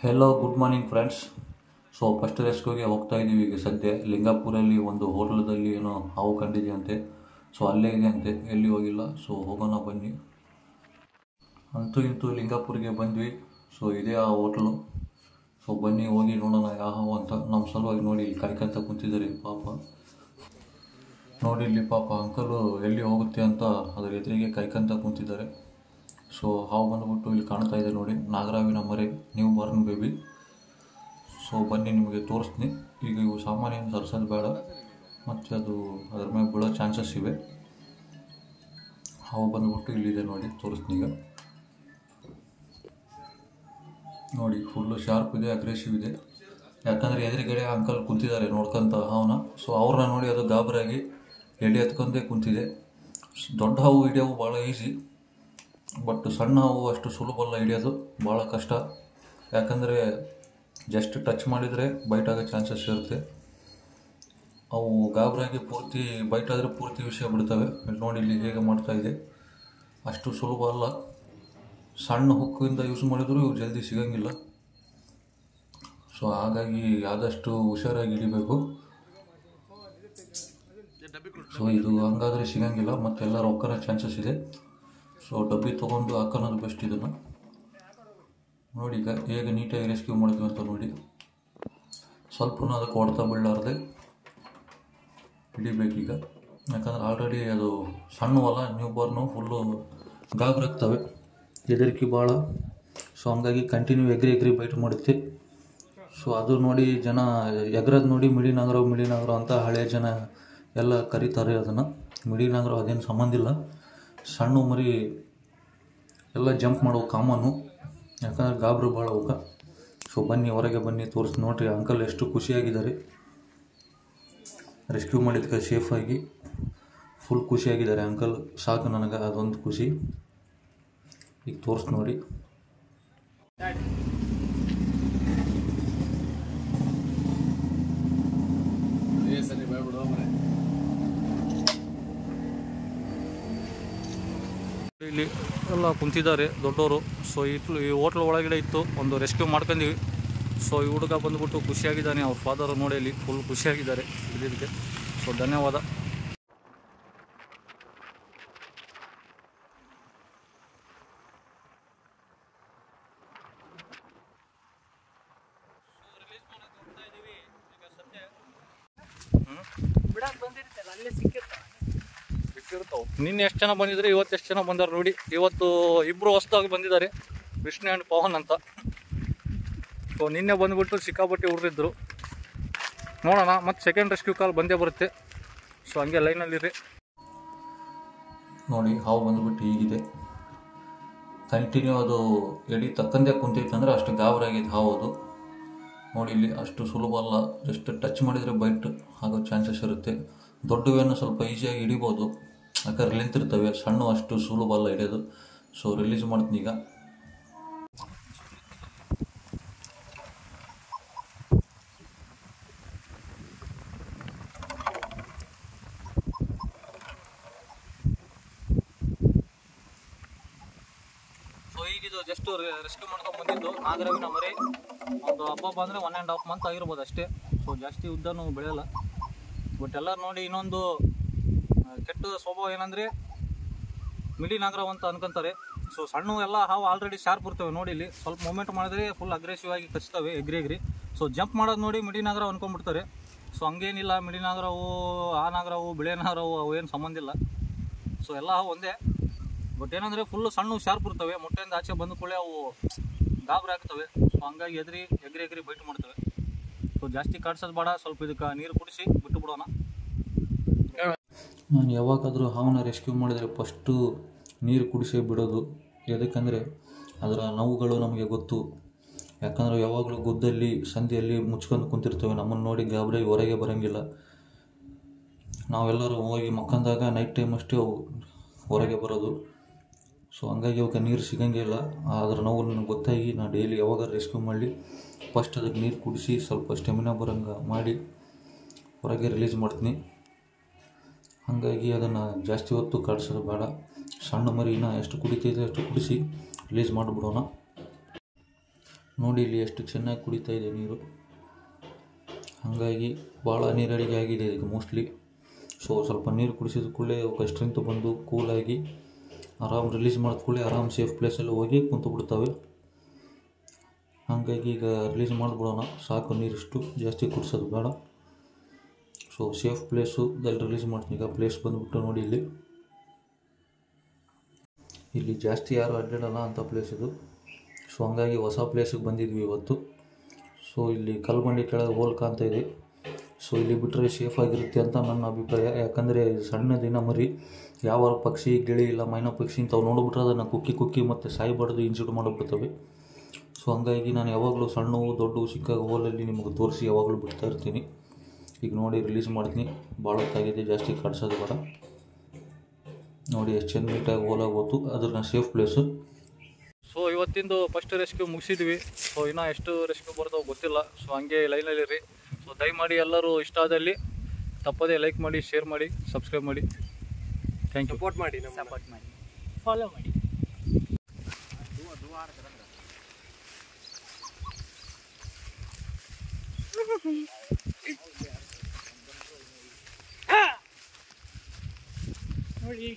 Hello good morning friends. First ರೆಸ್ಕ್ಯೂಗೆ ಹೋಗ್ತಾ ಇದ್ದೀವಿ. ಈಗ ಸದ್ಯ ಲಿಂಗಾಪುರಲ್ಲಿ ಒಂದು ಹೋಟ್ಲದಲ್ಲಿ ಏನೋ ಹಾವು ಕಂಡಿದೆಯಂತೆ. ಅಲ್ಲೇ ಇದೆ ಅಂತೆ, ಎಲ್ಲಿ ಹೋಗಿಲ್ಲ. ಹೋಗೋಣ ಬನ್ನಿ. ಅಂತೂ ಇಂತೂ ಲಿಂಗಾಪುರಿಗೆ ಬಂದ್ವಿ. ಇದೇ ಆ ಹೋಟ್ಲು. ಬನ್ನಿ ಹೋಗಿ ನೋಡೋಣ ಯಾವ ಹಾವು ಅಂತ. ನಮ್ಮ ಸಲುವಾಗಿ ನೋಡಿ ಇಲ್ಲಿ ಕಾಯ್ಕೊಂತ ಕುಂತಿದ್ದಾರೆ ಪಾಪ. ನೋಡಿ ಇಲ್ಲಿ ಪಾಪ ಅಂಕಲು ಎಲ್ಲಿ ಹೋಗುತ್ತೆ ಅಂತ ಅದರ ಎದುರಿಗೆ ಕಾಯ್ಕೊಂತ ಕುಂತಿದ್ದಾರೆ. ಹಾವು ಬಂದುಬಿಟ್ಟು ಇಲ್ಲಿ ಕಾಣ್ತಾ ಇದೆ ನೋಡಿ, ನಾಗರಾವಿನ ಮರೆ, ನ್ಯೂ ಬಾರ್ನ್ ಬೇಬಿ. ಬನ್ನಿ ನಿಮಗೆ ತೋರಿಸ್ತೀನಿ. ಈಗ ಇವು ಸಾಮಾನ್ಯ ಸರ್ಸೋದು ಬೇಡ, ಮತ್ತು ಅದು ಅದರ ಮೇಲೆ ಬೀಳೋ ಚಾನ್ಸಸ್ ಇವೆ. ಹಾವು ಬಂದುಬಿಟ್ಟು ಇಲ್ಲಿದೆ ನೋಡಿ, ತೋರಿಸ್ತೀನಿ. ಈಗ ನೋಡಿ, ಫುಲ್ಲು ಶಾರ್ಪ್ ಇದೆ, ಅಗ್ರೆಸಿವ್ ಇದೆ. ಯಾಕಂದರೆ ಎದುರುಗಡೆ ಅಂಕಲ್ ಕುಂತಿದ್ದಾರೆ ನೋಡ್ಕೊಂತ ಹಾವನ್ನ. ಅವ್ರನ್ನ ನೋಡಿ ಅದು ಗಾಬರಿಯಾಗಿ ಎಡೆ ಎತ್ಕೊಂಡೇ ಕುಂತಿದೆ. ದೊಡ್ಡ ಹಾವು ಹಿಡಿಯೋವು ಭಾಳ ಈಸಿ, ಬಟ್ ಸಣ್ಣ ಹಾವು ಅಷ್ಟು ಸುಲಭ ಅಲ್ಲ ಹಿಡಿಯೋದು, ಭಾಳ ಕಷ್ಟ. ಯಾಕಂದರೆ ಜಸ್ಟ್ ಟಚ್ ಮಾಡಿದರೆ ಬೈಟ್ ಆಗೋ ಚಾನ್ಸಸ್ ಇರುತ್ತೆ. ಅವು ಗಾಬರಿಯಾಗಿ ಪೂರ್ತಿ ಬೈಟ್ ಆದರೆ ಪೂರ್ತಿ ವಿಷಯ ಬಿಡ್ತವೆ. ನೋಡಿ ಇಲ್ಲಿ ಹೇಗೆ ಮಾಡ್ತಾ ಇದೆ, ಅಷ್ಟು ಸುಲಭ ಅಲ್ಲ. ಸಣ್ಣ ಹುಕ್ಕಿಂದ ಯೂಸ್ ಮಾಡಿದರೂ ಇವು ಜಲ್ದಿ ಸಿಗೋಂಗಿಲ್ಲ. ಹಾಗಾಗಿ ಆದಷ್ಟು ಹುಷಾರಾಗಿ ಹಿಡಿಬೇಕು. ಇದು ಹಂಗಾದರೆ ಸಿಗೋಂಗಿಲ್ಲ, ಮತ್ತೆಲ್ಲರೂ ಒಕ್ಕರೋ ಚಾನ್ಸಸ್ ಇದೆ. ಡಬ್ಬಿ ತೊಗೊಂಡು ಹಾಕೋದು ಬೆಸ್ಟ್. ಇದನ್ನು ನೋಡಿ ಈಗ ಹೇಗೆ ನೀಟಾಗಿ ರೆಸ್ಕ್ಯೂ ಮಾಡಿದ್ವಿ ಅಂತ ನೋಡಿ. ಸ್ವಲ್ಪ ಅದಕ್ಕೆ ಹೊಡ್ತಾ ಬೀಳಲಾರ್ದೆ ಹಿಡಿಬೇಕೀಗ. ಯಾಕಂದರೆ ಆಲ್ರೆಡಿ ಅದು ಸಣ್ಣವಲ್ಲ, ನ್ಯೂ ಬಾರ್ನು, ಫುಲ್ಲು ಗಾಬರಾಗ್ತವೆ, ಹೆದರಿಕೆ ಭಾಳ. ಹಂಗಾಗಿ ಕಂಟಿನ್ಯೂ ಎಗ್ರಿ ಬೈಟ್ ಮಾಡುತ್ತೆ. ಅದು ನೋಡಿ ಜನ ಎಗ್ರದ್ದು ನೋಡಿ ಮಿಡಿನಾಗರ ಅಂತ ಹಳೆಯ ಜನ ಎಲ್ಲ ಕರೀತಾರೆ ಅದನ್ನು. ಮಿಡಿನಾಗರ ಅದೇನು ಸಂಬಂಧ ಇಲ್ಲ. ಸಣ್ಣ ಮರಿ ಎಲ್ಲ ಜಂಪ್ ಮಾಡೋ ಕಾಮನ್ನು, ಯಾಕಂದ್ರೆ ಗಾಬರು ಭಾಳ ಅವಕ್ಕೆ. ಬನ್ನಿ ಹೊರಗೆ ಬನ್ನಿ, ತೋರಿಸಿ ನೋಡ್ರಿ. ಅಂಕಲ್ ಎಷ್ಟು ಖುಷಿಯಾಗಿದ್ದಾರೆ ರೆಸ್ಕ್ಯೂ ಮಾಡಿದ್ದಕ್ಕೆ. ಸೇಫಾಗಿ ಫುಲ್ ಖುಷಿಯಾಗಿದ್ದಾರೆ ಅಂಕಲ್. ಸಾಕು ನನಗೆ ಅದೊಂದು ಖುಷಿ. ಈಗ ತೋರಿಸಿ ನೋಡಿ. ಇಲ್ಲಿ ಎಲ್ಲ ಕುಂತಿದ್ದಾರೆ ದೊಡ್ಡವರು. ಈ ಹೋಟ್ಲ್ ಒಳಗಡೆ ಇತ್ತು, ಒಂದು ರೆಸ್ಕ್ಯೂ ಮಾಡ್ಕೊಂಡ್ವಿ. ಈ ಹುಡುಗ ಬಂದುಬಿಟ್ಟು ಖುಷಿಯಾಗಿದ್ದಾನೆ. ಅವ್ರ ಫಾದರು ನೋಡಿ ಇಲ್ಲಿ ಫುಲ್ ಖುಷಿಯಾಗಿದ್ದಾರೆ ಇದಕ್ಕೆ. ಧನ್ಯವಾದ. ನಿನ್ನೆ ಎಷ್ಟು ಜನ ಬಂದಿದ್ದಾರೆ, ಇವತ್ತು ಎಷ್ಟು ಜನ ಬಂದಾರೆ ನೋಡಿ. ಇವತ್ತು ಇಬ್ಬರು ಹೊಸದಾಗಿ ಬಂದಿದ್ದಾರೆ, ವಿಷ್ಣು ಆ್ಯಂಡ್ ಪವನ್ ಅಂತ. ನಿನ್ನೆ ಬಂದುಬಿಟ್ಟು ಸಿಕ್ಕಾಪಟ್ಟೆ ಹುಡ್ರಿದ್ರು. ನೋಡೋಣ, ಮತ್ತು ಸೆಕೆಂಡ್ ರೆಸ್ಕ್ಯೂ ಕಾಲ್ ಬಂದೇ ಬರುತ್ತೆ. ಹಂಗೆ ಲೈನಲ್ಲಿರಿ. ನೋಡಿ ಹಾವು ಬಂದುಬಿಟ್ಟು ಹೀಗಿದೆ. ಕಂಟಿನ್ಯೂ ಅದು ಎಡಿ ತಕ್ಕಂದೇ ಕುಂತೈತೆ ಅಂದರೆ ಅಷ್ಟು ಗಾಬರಿಯಾಗಿದೆ ಹಾವು ಅದು. ನೋಡಿ ಇಲ್ಲಿ ಅಷ್ಟು ಸುಲಭ ಅಲ್ಲ, ಜಸ್ಟ್ ಟಚ್ ಮಾಡಿದರೆ ಬೈಟ್ ಆಗೋ ಚಾನ್ಸಸ್ ಇರುತ್ತೆ. ದೊಡ್ಡವೇನು ಸ್ವಲ್ಪ ಈಸಿಯಾಗಿ ಹಿಡಿಬೋದು, ಯಾಕಂದ್ರೆ ನಿಂತಿರ್ತವೆ. ಸಣ್ಣ ಅಷ್ಟು ಸುಲಭ ಅಲ್ಲ ಹಿಡಿಯೋದು. ರಿಲೀಸ್ ಮಾಡ್ತೀನಿ ಈಗ. ಈಗಿದು ಜಸ್ಟ್ ರೆಸ್ಕ್ಯೂ ಮಾಡ್ಕೊಂಡು ಬಂದಿದ್ದು ನಾಗರಾವಿನ ಮರಿ. ಒಂದು ಹಬ್ಬ ಬಂದರೆ 1.5 ಮಂತ್ ಆಗಿರ್ಬೋದು ಅಷ್ಟೇ. ಜಾಸ್ತಿ ಉದ್ದನೂ ಬೆಳೆಯಲ್ಲ. ಬಟ್ ಎಲ್ಲರೂ ನೋಡಿ, ಇನ್ನೊಂದು ಕೆಟ್ಟ ಸ್ವಭಾವ ಏನಂದರೆ ಮಿಡಿ ನಾಗರಾವ್ ಅಂತ ಅನ್ಕೊಂತಾರೆ. ಸಣ್ಣ ಎಲ್ಲ ಹಾವು ಆಲ್ರೆಡಿ ಶಾರ್ಪ್ ಇರ್ತವೆ. ನೋಡಿ ಇಲ್ಲಿ ಸ್ವಲ್ಪ ಮೂಮೆಂಟ್ ಮಾಡಿದ್ರೆ ಫುಲ್ ಅಗ್ರೆಸಿವ್ ಆಗಿ ಕಚ್ತವೆ ಎಗ್ರಿ. ಜಂಪ್ ಮಾಡೋದು ನೋಡಿ ಮಿಡಿ ನಾಗರಾವ್ ಅನ್ಕೊಂಡ್ಬಿಡ್ತಾರೆ. ಹಂಗೇನಿಲ್ಲ, ಮಿಡಿ ನಾಗರಾವು, ಆ ನಾಗರಾವು, ಬಿಳೆ ನಾಗರಾವು ಅವು ಏನು ಸಂಬಂಧ ಇಲ್ಲ. ಎಲ್ಲ ಹಾವು ಒಂದೇ. ಬಟ್ ಏನಂದರೆ ಫುಲ್ಲು ಸಣ್ಣ ಶಾರ್ಪ್ ಇರ್ತವೆ. ಮೊಟ್ಟೆಯಿಂದ ಆಚೆ ಬಂದ ಕೂಡಲೇ ಅವು ಗಾಬರಿ ಆಗ್ತವೆ. ಹಂಗಾಗಿ ಎಗ್ರಿ ಬೈಟ್ ಮಾಡ್ತವೆ. ಜಾಸ್ತಿ ಕಾಡ್ಸೋದು ಬೇಡ. ಸ್ವಲ್ಪ ಇದಕ್ಕೆ ನೀರು ಕುಡಿಸಿ ಬಿಟ್ಟು ಬಿಡೋಣ. ನಾನು ಯಾವಾಗಾದರೂ ಹಾವನ್ನ ರೆಸ್ಕ್ಯೂ ಮಾಡಿದರೆ ಫಸ್ಟು ನೀರು ಕುಡಿಸೇ ಬಿಡೋದು. ಯಾಕಂದರೆ ಅದರ ನೋವುಗಳು ನಮಗೆ ಗೊತ್ತು. ಯಾಕಂದರೆ ಯಾವಾಗಲೂ ಗುದ್ದಲ್ಲಿ ಸಂಧಿಯಲ್ಲಿ ಮುಚ್ಕೊಂಡು ಕುಂತಿರ್ತವೆ. ನಮ್ಮನ್ನು ನೋಡಿ ಗಾಬರಿ ಹೊರಗೆ ಬರೋಂಗಿಲ್ಲ. ನಾವೆಲ್ಲರೂ ಹೋಗಿ ಮಕ್ಕಂದಾಗ ನೈಟ್ ಟೈಮ್ ಅಷ್ಟೇ ಅವು ಹೊರಗೆ ಬರೋದು. ಹಂಗಾಗಿ ಅವಕ್ಕೆ ನೀರು ಸಿಗೋಂಗಿಲ್ಲ. ಅದರ ನೋವು ನನಗೆ ಗೊತ್ತಾಗಿ ನಾನು ಡೈಲಿ ಯಾವಾಗ ರೆಸ್ಕ್ಯೂ ಮಾಡಲಿ ಫಸ್ಟ್ ಅದಕ್ಕೆ ನೀರು ಕುಡಿಸಿ ಸ್ವಲ್ಪ ಸ್ಟೆಮಿನಾ ಬರೋಂಗೆ ಮಾಡಿ ಹೊರಗೆ ರಿಲೀಸ್ ಮಾಡ್ತೀನಿ. ಹಾಗಾಗಿ ಅದನ್ನು ಜಾಸ್ತಿ ಹೊತ್ತು ಕಾಡಿಸೋದು ಬೇಡ. ಸಣ್ಣ ಮರಿನ ಎಷ್ಟು ಕುಡಿತೈತೆ ಅಷ್ಟು ಕುಡಿಸಿ ರಿಲೀಸ್ ಮಾಡಿಬಿಡೋಣ. ನೋಡಿ ಇಲ್ಲಿ ಎಷ್ಟು ಚೆನ್ನಾಗಿ ಕುಡಿತಾ ಇದೆ ನೀರು. ಹಾಗಾಗಿ ಭಾಳ ನೀರಡಿಗೆ ಆಗಿದೆ ಇದಕ್ಕೆ ಮೋಸ್ಟ್ಲಿ. ಸೊ ಸ್ವಲ್ಪ ನೀರು ಕುಡಿಸಿದ ಕೂಡಲೇ ಅವಕ್ಕೆ ಸ್ಟ್ರೆಂತ್ ಬಂದು ಕೂಲಾಗಿ ಆರಾಮ್ ರಿಲೀಸ್ ಮಾಡಿದ ಕೂಡಲೇ ಆರಾಮ್ ಸೇಫ್ ಪ್ಲೇಸಲ್ಲಿ ಹೋಗಿ ಕುಂತು ಬಿಡ್ತವೆ. ಹಾಗಾಗಿ ಈಗ ರಿಲೀಸ್ ಮಾಡಿಬಿಡೋಣ, ಸಾಕು ನೀರಿಷ್ಟು, ಜಾಸ್ತಿ ಕುಡಿಸೋದು ಬೇಡ. ಸೊ ಸೇಫ್ ಪ್ಲೇಸು ದಲ್ಲಿ ರಿಲೀಸ್ ಮಾಡ್ತೀನಿ. ಈಗ ಪ್ಲೇಸ್ ಬಂದುಬಿಟ್ಟು ನೋಡಿ, ಇಲ್ಲಿ ಜಾಸ್ತಿ ಯಾರು ಅಡ್ಡಾಡಲ್ಲ ಅಂತ ಪ್ಲೇಸ್ ಇದು. ಸೊ ಹಂಗಾಗಿ ಹೊಸ ಪ್ಲೇಸಿಗೆ ಬಂದಿದ್ವಿ ಇವತ್ತು. ಸೊ ಇಲ್ಲಿ ಕಲ್ಬಂಡಿ ಕೆಳಗೆ ಹೋಲ್ ಕಾಣ್ತಾ ಇದೆ. ಸೊ ಇಲ್ಲಿ ಬಿಟ್ಟರೆ ಸೇಫ್ ಆಗಿರುತ್ತೆ ಅಂತ ನನ್ನ ಅಭಿಪ್ರಾಯ. ಯಾಕಂದರೆ ಸಣ್ಣ ದಿನ ಮರಿ ಯಾವ ಪಕ್ಷಿ ಗಿಳಿ ಇಲ್ಲ ಮೈನಾ ಪಕ್ಷಿ ಇಂಥವು ನೋಡಿಬಿಟ್ರೆ ಅದನ್ನು ಕುಕ್ಕಿ ಮತ್ತು ಸಾಯ್ಬಾರ್ದು ಇನ್ಸಿಡ್ ಮಾಡಿಬಿಡ್ತವೆ. ಸೊ ಹಂಗಾಗಿ ನಾನು ಯಾವಾಗಲೂ ಸಣ್ಣವು ದೊಡ್ಡವು ಸಿಕ್ಕಾಗ ಹೋಲಲ್ಲಿ ನಿಮಗೆ ತೋರಿಸಿ ಯಾವಾಗಲೂ ಬಿಡ್ತಾ ಇರ್ತೀನಿ. ಈಗ ನೋಡಿ ರಿಲೀಸ್ ಮಾಡ್ತೀನಿ. ಭಾಳ ಹೊತ್ತಾಗಿದೆ, ಜಾಸ್ತಿ ಕಾಡ್ಸೋದು ಬೇಡ. ನೋಡಿ ಎಷ್ಟು ಚೆಂದ ನೀಟಾಗಿ ಹೋಲಾಗಿ ಹೋತು, ಅದ್ರ ಸೇಫ್ ಪ್ಲೇಸು. ಸೊ ಇವತ್ತಿಂದು ಫಸ್ಟ್ ರೆಸ್ಕ್ಯೂ ಮುಗಿಸಿದ್ವಿ. ಸೊ ಇನ್ನೂ ಎಷ್ಟು ರೆಸ್ಕ್ಯೂ ಬರ್ತಾವೆ ಗೊತ್ತಿಲ್ಲ. ಸೊ ಹಂಗೆ ಲೈನಲ್ಲಿರಿ. ಸೊ ದಯಮಾಡಿ ಎಲ್ಲರೂ ಇಷ್ಟ ಆದಲ್ಲಿ ತಪ್ಪದೇ ಲೈಕ್ ಮಾಡಿ, ಶೇರ್ ಮಾಡಿ, ಸಬ್ಸ್ಕ್ರೈಬ್ ಮಾಡಿ. Thank you. ಸಪೋರ್ಟ್ ಮಾಡಿ, ಫಾಲೋ ಮಾಡಿ. ನೋಡಿ